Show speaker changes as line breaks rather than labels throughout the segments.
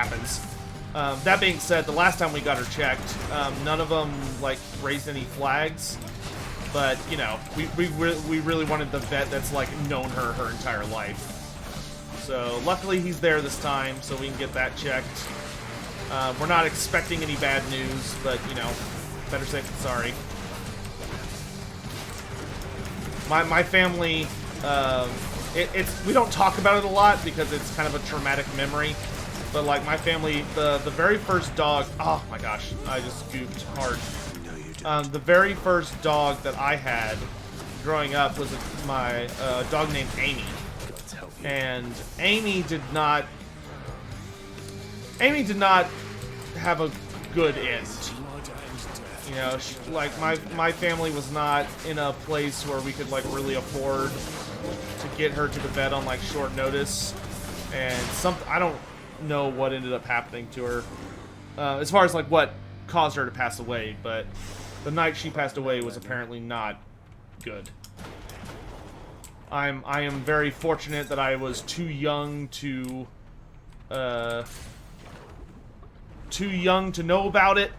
happens. That being said, the last time we got her checked, none of them like raised any flags. But you know, we really wanted the vet that's like known her entire life. So luckily he's there this time, so we can get that checked. We're not expecting any bad news, but you know, better safe than sorry. My family, it's we don't talk about it a lot because it's kind of a traumatic memory. But like my family, the very first dog, oh my gosh, I just gooped hard. The very first dog that I had growing up was my dog named Amy. And Amy did not have a good end. You know, like my family was not in a place where we could like really afford to get her to the vet on like short notice, and I don't know what ended up happening to her as far as like what caused her to pass away, but the night she passed away was apparently not good. I am very fortunate that I was too young to know about it.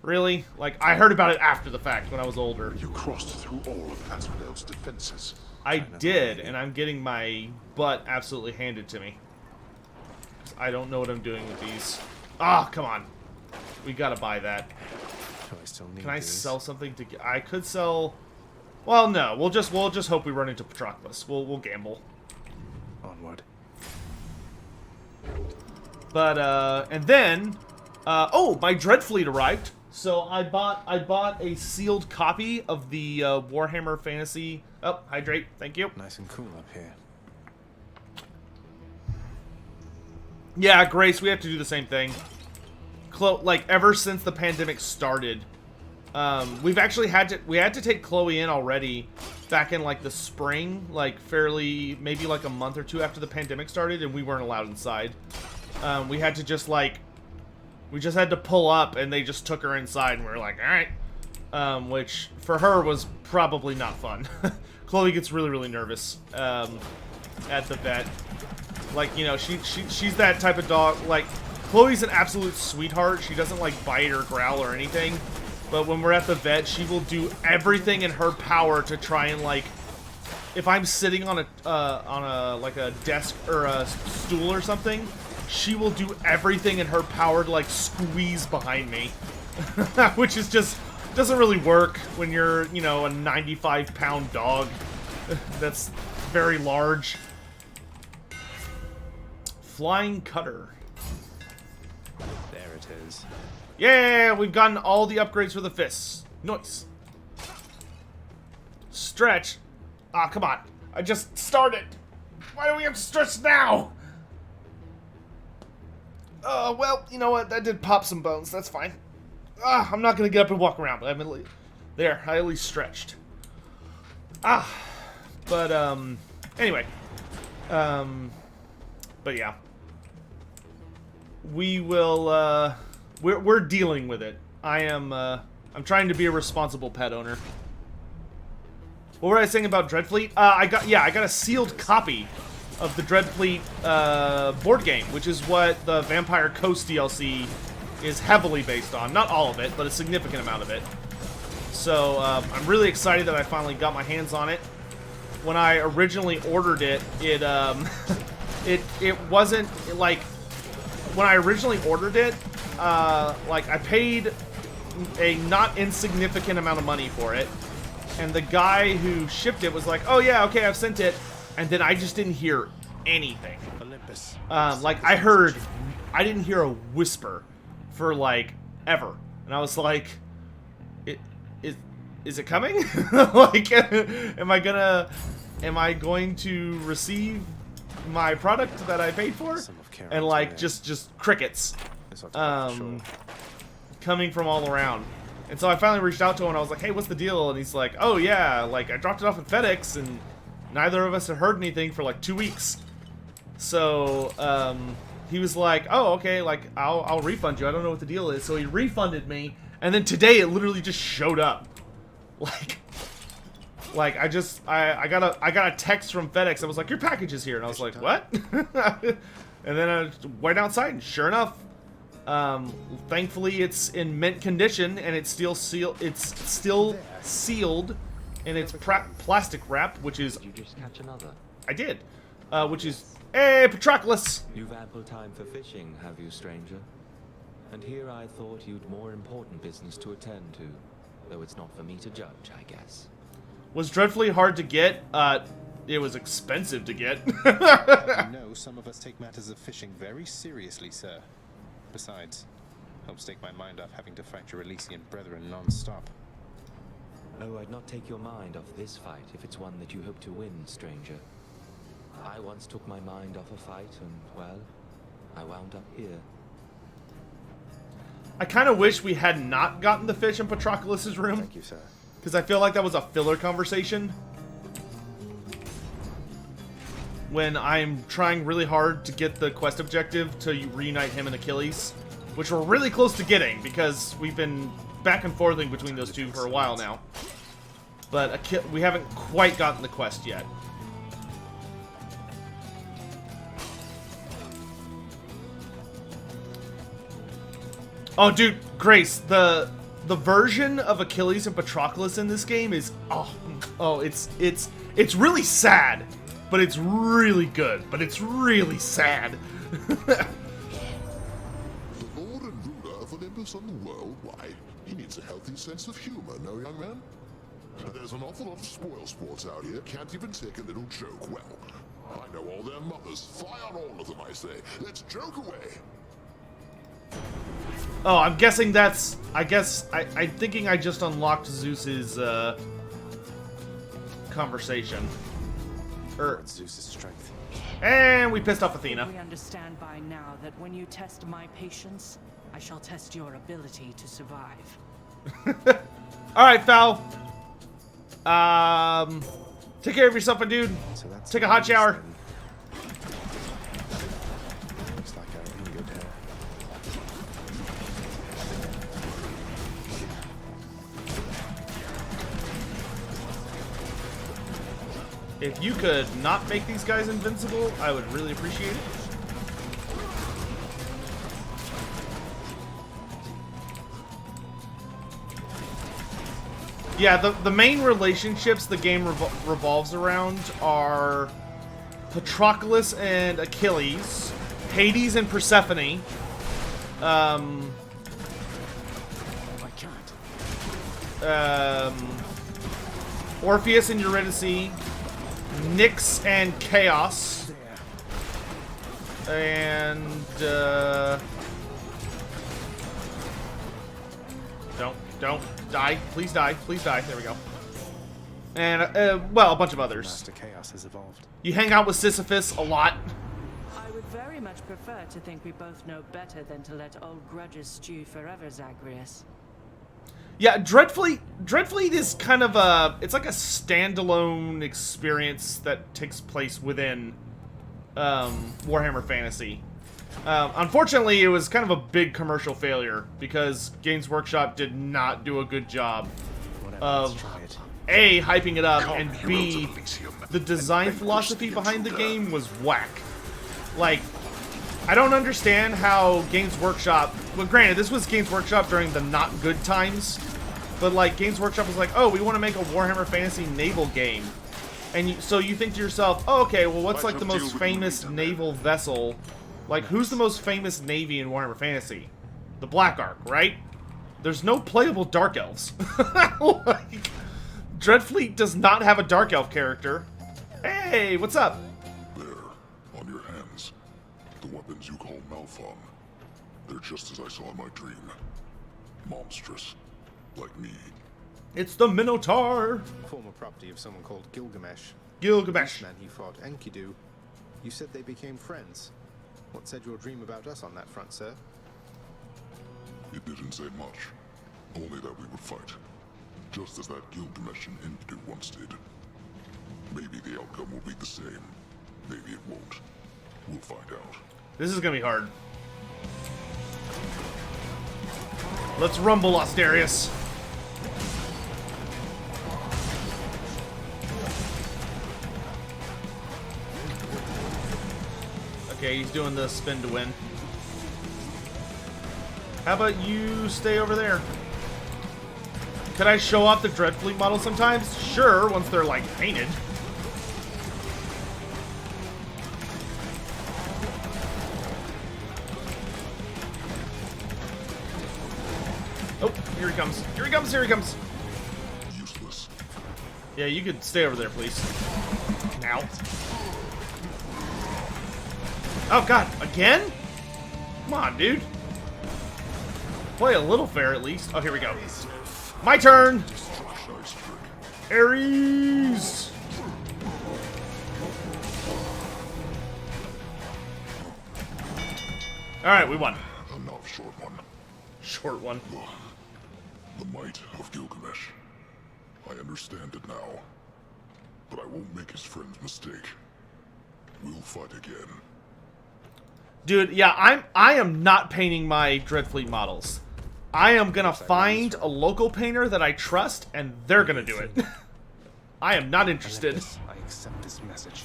Really? Like, I heard about it after the fact when I was older.
You crossed through all of Asphodel's defenses.
I did, and I'm getting my butt absolutely handed to me. I don't know what I'm doing with these. Ah, come on. We gotta buy that. Can I sell something to get... I could sell... Well, no. We'll just hope we run into Patroclus. We'll gamble.
Onward.
But, and then... oh, my Dreadfleet arrived. So I bought a sealed copy of the Warhammer Fantasy... Oh, hydrate. Thank you.
Nice and cool up here.
Yeah, Grace, we have to do the same thing. Like, ever since the pandemic started, we've actually had to take Chloe in already back in, like, the spring, like, maybe, like, a month or two after the pandemic started, and we weren't allowed inside. We had to just, like, we just had to pull up, and they just took her inside, and we were like, alright. Which, for her, was probably not fun. Chloe gets really, really nervous, at the vet. Like, you know, she's that type of dog. Like, Chloe's an absolute sweetheart. She doesn't, like, bite or growl or anything. But when we're at the vet, she will do everything in her power to try and, like, if I'm sitting on like, a desk or a stool or something, she will do everything in her power to, like, squeeze behind me. Which is just, doesn't really work when you're, you know, a 95-pound dog that's very large. Flying cutter.
There it is.
Yeah, we've gotten all the upgrades for the fists. Nice. Stretch. Ah, come on. I just started. Why do we have to stretch now? Well, you know what? That did pop some bones. That's fine. I'm not going to get up and walk around, but there, I at least stretched. But, anyway. But yeah. We will, we're dealing with it. I'm trying to be a responsible pet owner. What were I saying about Dreadfleet? I got a sealed copy of the Dreadfleet, board game, which is what the Vampire Coast DLC is heavily based on. Not all of it, but a significant amount of it. So, I'm really excited that I finally got my hands on it. When I originally ordered it, it wasn't, like, when I originally ordered it, like, I paid a not insignificant amount of money for it, and the guy who shipped it was like, oh yeah, okay, I've sent it, and then I just didn't hear anything. Like, I didn't hear a whisper for, like, ever, and I was like, is it coming? Like, am I going to receive my product that I paid for? And like just crickets coming from all around. And so I finally reached out to him and I was like, hey, what's the deal? And he's like, oh yeah, like I dropped it off at FedEx and neither of us had heard anything for like 2 weeks. So he was like, oh, okay, like I'll refund you. I don't know what the deal is. So he refunded me, and then today it literally just showed up. Like I got a text from FedEx. I was like, your package is here, and I was like, what? And then I went outside, and sure enough, thankfully it's in mint condition, and it's still sealed. It's still sealed in its plastic wrap, which is.
Did you just catch another?
I did, which is hey Patroclus.
You've ample time for fishing, have you, stranger? And here I thought you'd more important business to attend to, though it's not for me to judge, I guess.
Was dreadfully hard to get. It was expensive to get.
You know, some of us take matters of fishing very seriously, sir. Besides, helps take my mind off having to fight your Elysian brethren non-stop.
Oh, I'd not take your mind off this fight if it's one that you hope to win, stranger. I once took my mind off a fight and, well, I wound up here.
I kind of wish we had not gotten the fish in Patroclus's room.
Thank you, sir.
Because I feel like that was a filler conversation. When I'm trying really hard to get the quest objective to reunite him and Achilles. Which we're really close to getting, because we've been back and forthing between those two for a while now. But we haven't quite gotten the quest yet. Oh, dude, Grace, the version of Achilles and Patroclus in this game is it's really sad, but it's really good, but it's really sad.
The Lord and ruler of Olympus and the world, why, he needs a healthy sense of humor, no, young man? There's an awful lot of spoil sports out here, can't even take a little joke. Well, I know all their mothers. Fly on all of them, I say. Let's joke away.
Oh, I'm guessing that's... I'm thinking I just unlocked Zeus's, conversation.
Zeus's strength.
And we pissed off Athena.
We understand by now that when you test my patience, I shall test your ability to survive.
Alright, Foul. Take care of yourself, my dude.
So that's
Take a hot shower.
Looks like I'm in good hair.
If you could not make these guys invincible, I would really appreciate it. Yeah, the main relationships the game revolves around are Patroclus and Achilles, Hades and Persephone,
I can't.
Orpheus and Eurydice, Nyx and Chaos, and don't die, please die, please die. There we go. And well, a bunch of others.
Master Chaos has evolved.
You hang out with Sisyphus a lot.
I would very much prefer to think we both know better than to let old grudges stew forever, Zagreus.
Yeah, Dreadfleet is kind of it's like a standalone experience that takes place within Warhammer Fantasy. Unfortunately, it was kind of a big commercial failure because Games Workshop did not do a good job of A, hyping it up, and B, the design philosophy behind the game was whack. Like, I don't understand how Games Workshop... Well, granted, this was Games Workshop during the not good times, but, like, Games Workshop was like, oh, we want to make a Warhammer Fantasy naval game. And so you think to yourself, oh, okay, well, what's, like, the most famous naval vessel? Like, who's the most famous navy in Warhammer Fantasy? The Black Ark, right? There's no playable Dark Elves. Like, Dreadfleet does not have a Dark Elf character. Hey, what's up?
There, on your hands. The weapons you call Malphon. They're just as I saw in my dream. Monstrous. Like me.
It's the Minotaur.
Former property of someone called Gilgamesh.
Gilgamesh.
Man he fought Enkidu. You said they became friends. What said your dream about us on that front, sir?
It didn't say much. Only that we would fight. Just as that Gilgamesh and Enkidu once did. Maybe the outcome will be the same. Maybe it won't. We'll find out.
This is gonna be hard. Let's rumble, Asterius. Okay, Okay, he's doing the spin to win. How about you stay over there? Could I show off the Dreadfleet model sometimes? Sure, once they're, like, painted. Oh, here he comes. Here he comes, here he comes.
Useless.
Yeah, you could stay over there, please. Now. Oh, God. Again? Come on, dude. Play a little fair, at least. Oh, here we go. My turn!
Nice trick.
Ares! Alright, we won.
Not a short one.
Short one.
The might of Gilgamesh. I understand it now. But I won't make his friend's mistake. We'll fight again.
Dude, yeah, I am not painting my Dreadfleet models. I am gonna find a local painter that I trust, and they're gonna do it. I am not interested.
I accept this message.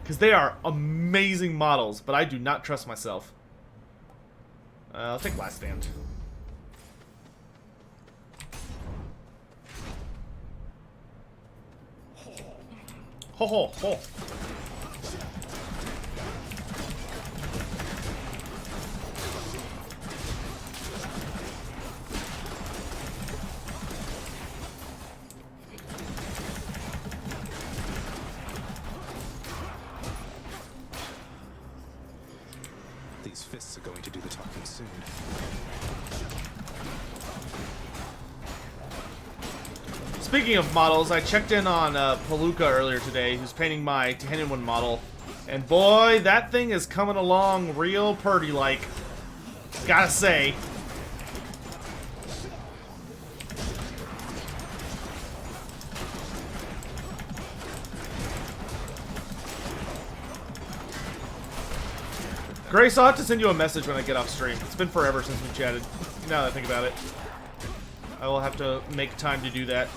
Because they are amazing models, but I do not trust myself. I'll take Last Stand. Ho ho ho.
These fists are going to do the talking soon.
Speaking of models, I checked in on Palooka earlier today, who's painting my Tehenwan model. And boy, that thing is coming along real purdy-like. Gotta say. Grace, I'll have to send you a message when I get off stream. It's been forever since we chatted. Now that I think about it. I will have to make time to do that.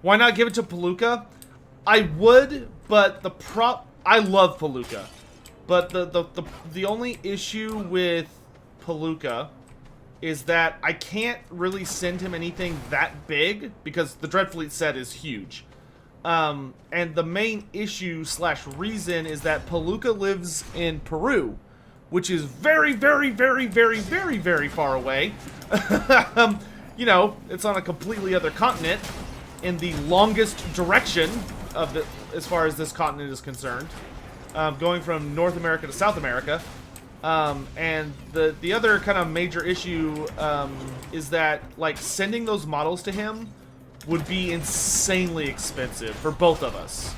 Why not give it to Palooka? I would, but I love Palooka. But the only issue with Palooka is that I can't really send him anything that big because the Dreadfleet set is huge. And the main issue / reason is that Palooka lives in Peru, which is very, very, very, very, very, very far away. You know, it's on a completely other continent in the longest direction of the, as far as this continent is concerned, going from North America to South America. And the other kind of major issue is that, like, sending those models to him would be insanely expensive for both of us.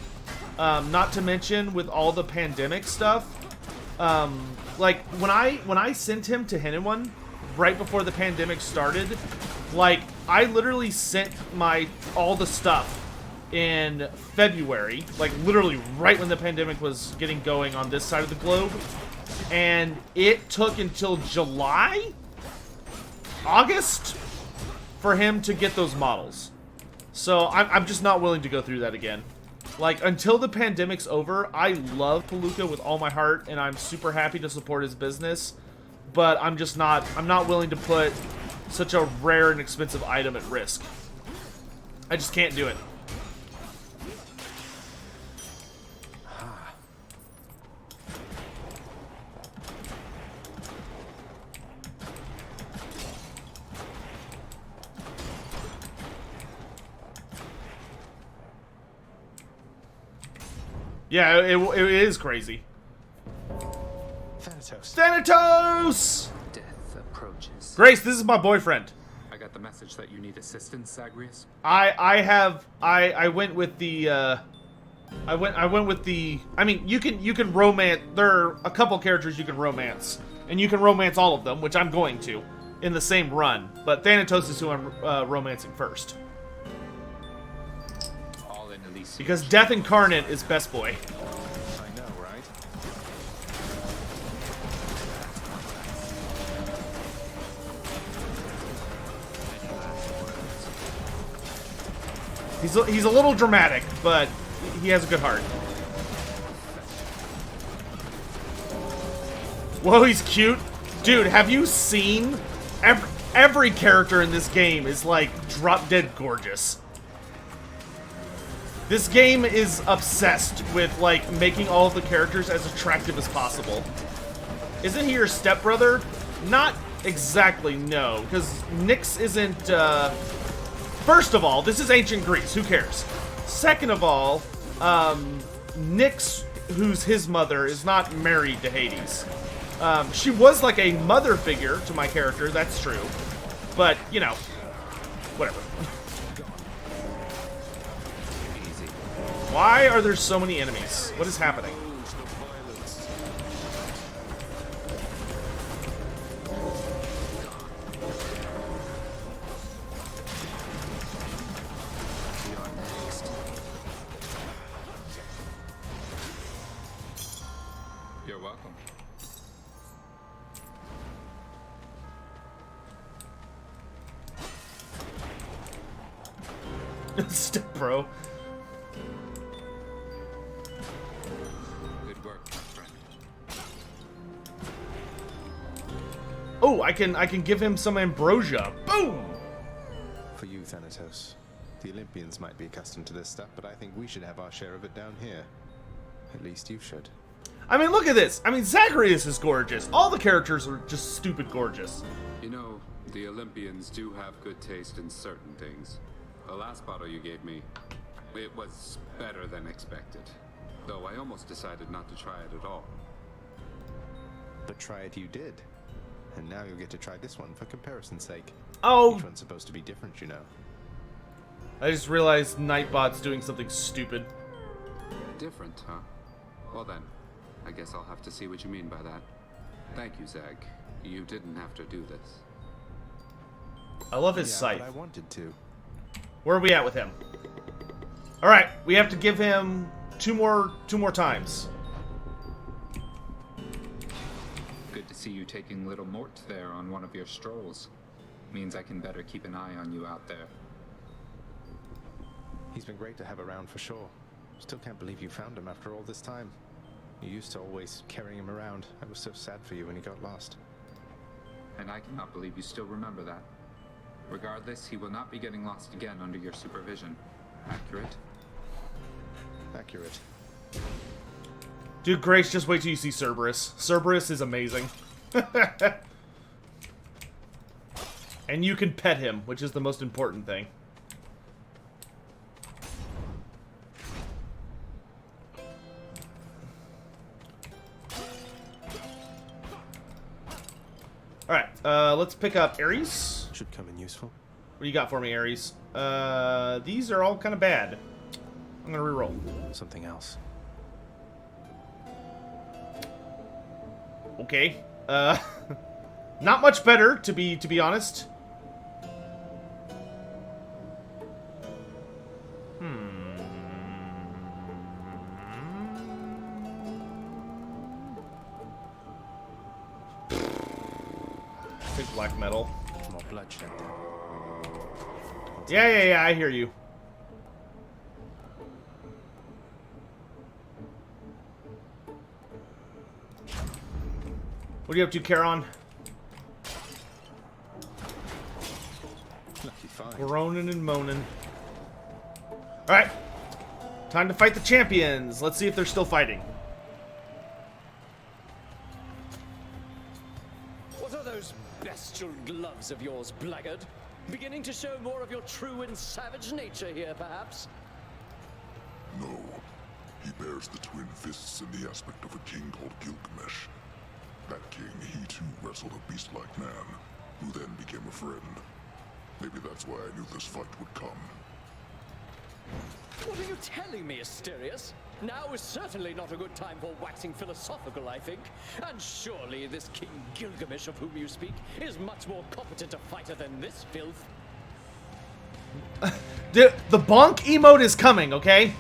Not to mention with all the pandemic stuff. Like when I sent him to Tehenwan right before the pandemic started, like I literally sent all the stuff in February, like literally right when the pandemic was getting going on this side of the globe, and it took until July, August for him to get those models. So I'm just not willing to go through that again. Like, until the pandemic's over, I love Palooka with all my heart, and I'm super happy to support his business. But I'm not willing to put such a rare and expensive item at risk. I just can't do it. Yeah, it is crazy.
Thanatos.
Thanatos!
Death approaches.
Grace, this is my boyfriend.
I got the message that you need assistance, Zagreus.
I went with the I went with the, I mean, you can romance, there are a couple characters you can romance, and you can romance all of them, which I'm going to in the same run, but Thanatos is who I'm romancing first.
All in Elysium.
Because Death Incarnate is best boy.
I know, right?
He's a little dramatic, but he has a good heart. Whoa, he's cute. Dude, have you seen... Every character in this game is, like, drop-dead gorgeous. This game is obsessed with, like, making all of the characters as attractive as possible. Isn't he your stepbrother? Not exactly, no. Because Nyx isn't, First of all, this is ancient Greece. Who cares? Second of all, Nyx, who's his mother, is not married to Hades. She was like a mother figure to my character, that's true. But, you know, whatever. Why are there so many enemies? What is happening?
You're welcome.
Step bro.
Good work, my friend.
Oh, I can give him some ambrosia. Boom!
For you, Thanatos. The Olympians might be accustomed to this stuff, but I think we should have our share of it down here. At least you should.
I mean, look at this. I mean, Zagreus is gorgeous. All the characters are just stupid gorgeous.
You know, the Olympians do have good taste in certain things. The last bottle you gave me, it was better than expected. Though I almost decided not to try it at all.
But try it you did. And now you'll get to try this one for comparison's sake.
Oh,
Each one's supposed to be different, you know.
I just realized Nightbot's doing something stupid.
Different, huh? Well then, I guess I'll have to see what you mean by that. Thank you, Zag. You didn't have to do this.
I love his
Yeah,
scythe.
but I wanted to.
Where are we at with him? All right, we have to give him two more times.
Good to see you taking little Mort there on one of your strolls. Means I can better keep an eye on you out there.
He's been great to have around for sure. Still can't believe you found him after all this time. You used to always carry him around. I was so sad for you when he got lost.
And I cannot believe you still remember that. Regardless, he will not be getting lost again under your supervision. Accurate?
Accurate.
Dude, Grace, just wait till you see Cerberus. Cerberus is amazing. And you can pet him, which is the most important thing. Alright, let's pick up Ares.
Should come in useful.
What do you got for me, Ares? These are all kind of bad. I'm gonna reroll.
Something else.
Okay. Not much better, to be honest. Big black metal.
More bloodshed.
Yeah, I hear you. What are you up to, Charon?
Lucky find.
Groaning and moaning. Alright. Time to fight the champions. Let's see if they're still fighting.
What are those bestial gloves of yours, blackguard? Beginning to show more of your true and savage nature here, perhaps?
No. He bears the twin fists in the aspect of a king called Gilgamesh. That king, he too wrestled a beast-like man, who then became a friend. Maybe that's why I knew this fight would come.
What are you telling me, Asterius? Now is certainly not a good time for waxing philosophical, I think. And surely this King Gilgamesh of whom you speak is much more competent a fighter than this filth.
The bonk emote is coming, okay?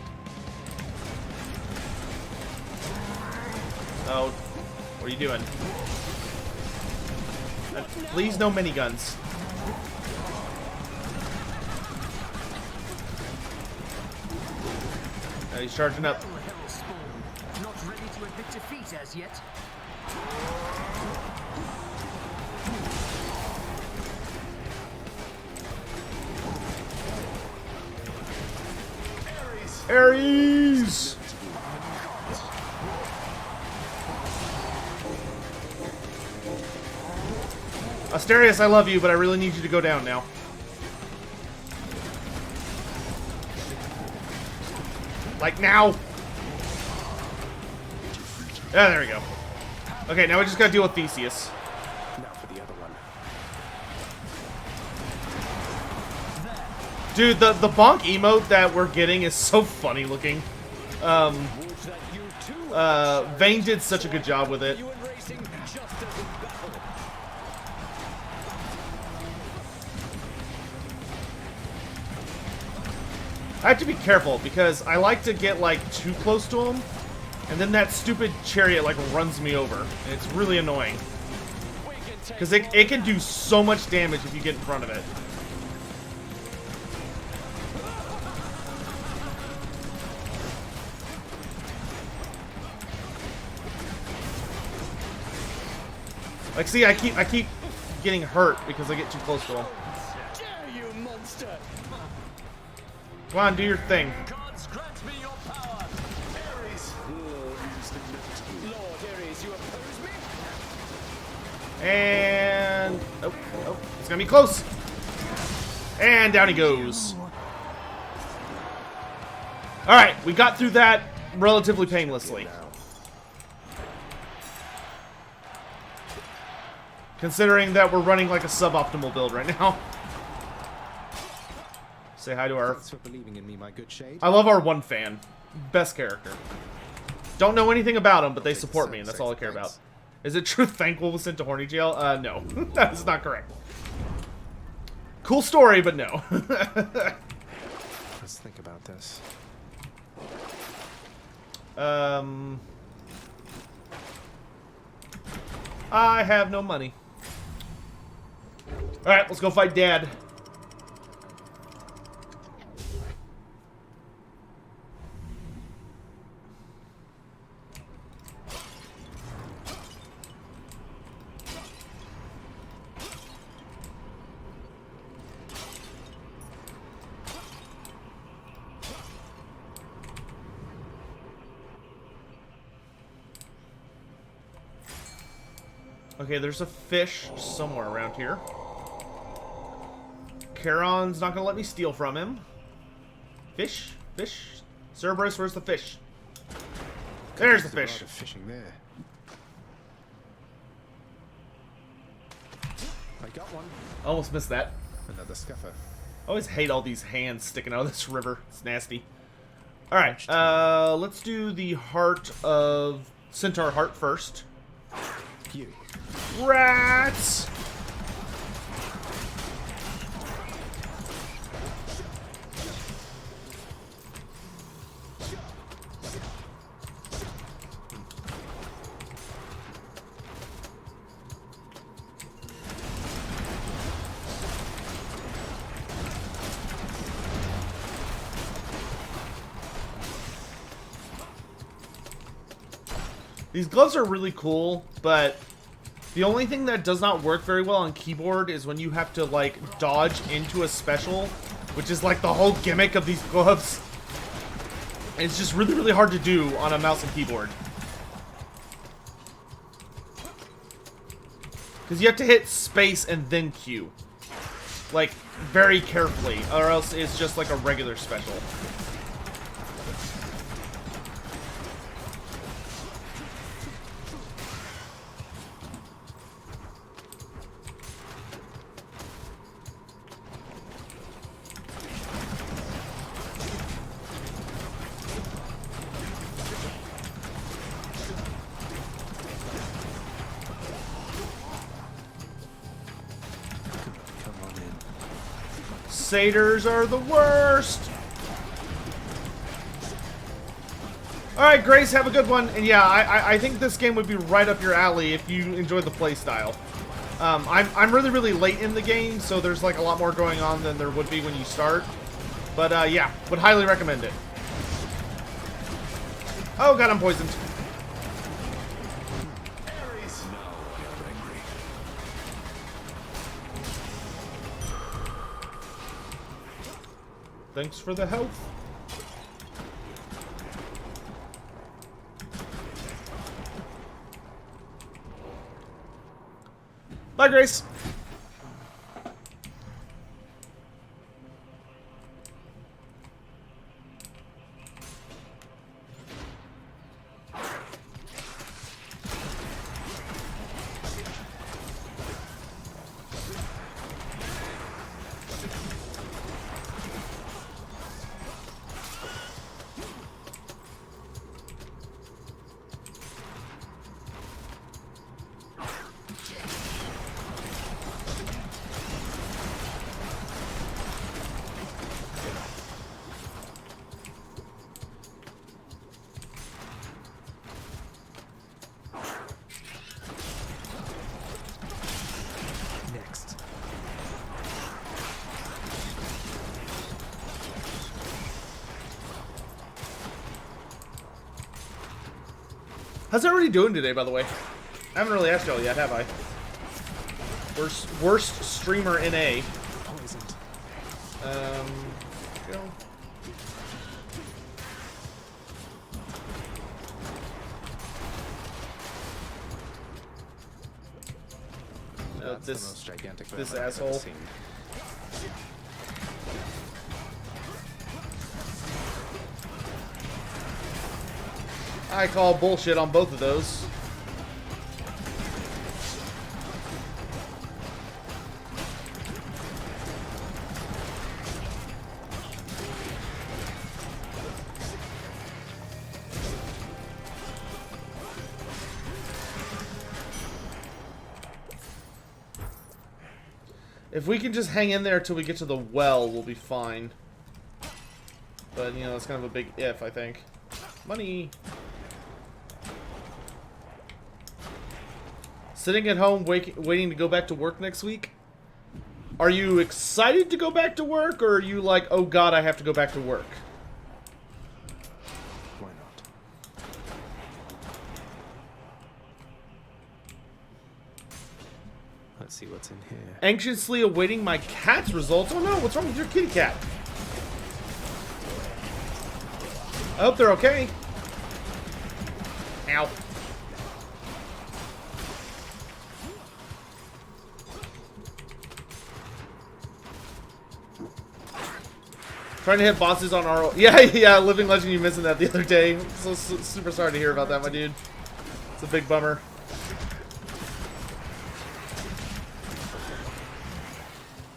Oh, what are you doing? Please no miniguns. He's charging up.
Well, Hellspawn, not ready to admit defeat as yet.
Ares! Asterius, I love you, but I really need you to go down now. Like now! Yeah, there we go. Okay, now we just gotta deal with Theseus.
Now for the other one.
Dude, the bonk emote that we're getting is so funny looking. Vane did such a good job with it. I have to be careful because I like to get like too close to him, and then that stupid chariot like runs me over, and it's really annoying. Because it can do so much damage if you get in front of it. Like, see, I keep getting hurt because I get too close to him.
Dare you, monster!
Come on, do your thing.
Gods grant me your power! Ares! Lord Ares, you oppose me?
And... Oh, it's gonna be close. And down he goes. Alright, we got through that relatively painlessly. Considering that we're running like a suboptimal build right now. Say hi to our...
Thanks for believing in me, my good shade.
I love our one fan. Best character. Don't know anything about him, but they support me, and that's all I care about. Is it true Thankful was sent to horny jail? No. That is not correct. Cool story, but no.
Let's think about this.
I have no money. Alright, let's go fight Dad. Okay, there's a fish somewhere around here. Charon's not gonna let me steal from him. Fish? Fish? Cerberus, where's the fish? There's the fish.
Fishing there. I got one.
Almost missed that.
Another scuffer.
I always hate all these hands sticking out of this river. It's nasty. Alright, let's do the heart of... Centaur heart first.
You.
Rats! These gloves are really cool, but the only thing that does not work very well on keyboard is when you have to, like, dodge into a special, which is, like, the whole gimmick of these gloves. And it's just really, really hard to do on a mouse and keyboard. Because you have to hit space and then Q. Like, very carefully, or else it's just like a regular special. Satyrs are the worst! Alright, Grace, have a good one. And yeah, I think this game would be right up your alley if you enjoy the playstyle. I'm really, really late in the game, so there's like a lot more going on than there would be when you start. But yeah, would highly recommend it. Oh god, I'm poisoned. Thanks for the health. Bye, Grace.
Next.
How's everybody doing today, by the way? I haven't really asked y'all yet, have I? Worst streamer NA.
Poisoned.
You know.
That's the
This
most gigantic
this
vermin I've ever
asshole.
seen.
I call bullshit on both of those. If we can just hang in there till we get to the well, we'll be fine. But, you know, that's kind of a big if, I think. Money! Sitting at home waiting to go back to work next week? Are you excited to go back to work, or are you like, oh god, I have to go back to work?
Why not? Let's see what's in here.
Anxiously awaiting my cat's results? Oh no, what's wrong with your kitty cat? I hope they're okay. Ow. Trying to hit bosses on our... Yeah, Living Legend, you missing that the other day. So super sorry to hear about that, my dude. It's a big bummer.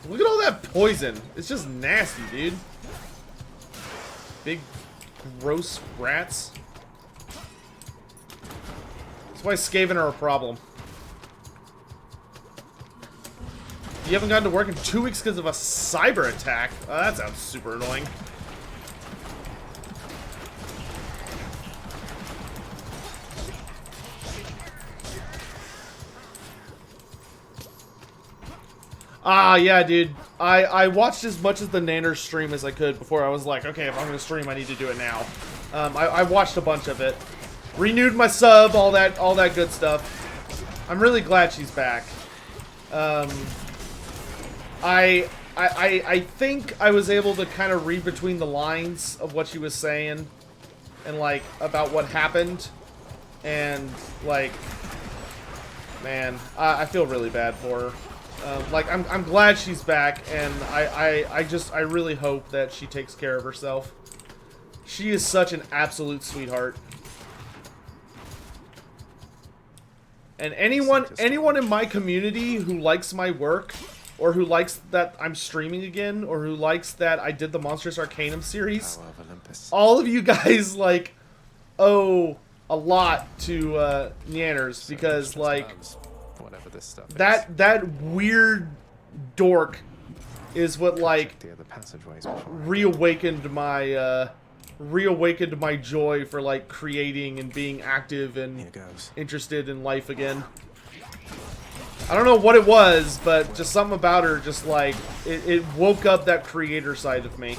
Look at all that poison. It's just nasty, dude. Big, gross rats. That's why Skaven are a problem. You haven't gotten to work in 2 weeks because of a cyber attack. Oh, that sounds super annoying. Ah, yeah, dude. I watched as much of the Nanners stream as I could before I was like, okay, if I'm going to stream, I need to do it now. I watched a bunch of it. Renewed my sub, all that good stuff. I'm really glad she's back. I think I was able to kind of read between the lines of what she was saying and, like, about what happened. And, like, man, I feel really bad for her. Like, I'm glad she's back, and I really hope that she takes care of herself. She is such an absolute sweetheart. And anyone in my community who likes my work, or who likes that I'm streaming again, or who likes that I did the Monstrous Arcanum series, all of you guys, like, owe a lot to Nanners, because, like,
whatever this stuff is.
that weird dork is what, like,
The other passageways before
reawakened my joy for, like, creating and being active and
Here goes.
interested in life again. I don't know what it was, but just something about her just, like, it woke up that creator side of me.